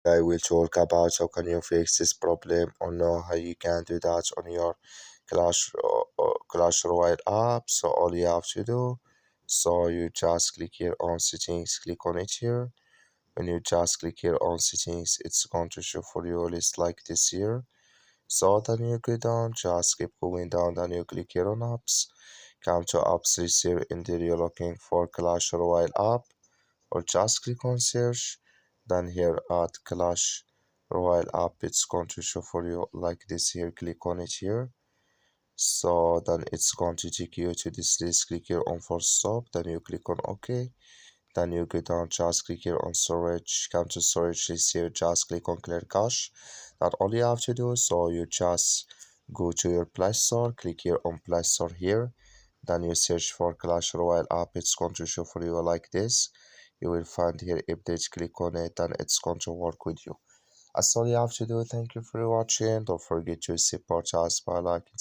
I will talk about how can you fix this problem or know how you can do that on your Clash Royale app. So all you have to do, so you just click here on settings, click on it here. When you just click here on settings, it's going to show for you a list like this here. So then you go down, just keep going down, then you click here on apps. Come to apps list here, and there you're looking for Clash Royale app, or just click on search. Then here at Clash Royale app, it's going to show for you like this here. Click on it here. So then it's going to take you to this list. Click here on force stop. Then you click on OK. Then you go down, just click here on storage. Come to storage list here. Just click on clear cache. That's all you have to do. So you just go to your Play Store. Click here on Play Store here. Then you search for Clash Royale app. It's going to show for you like this. You will find here update. Click on it, and it's going to work with you. That's all you have to do. Thank you for watching. Don't forget to support us by liking.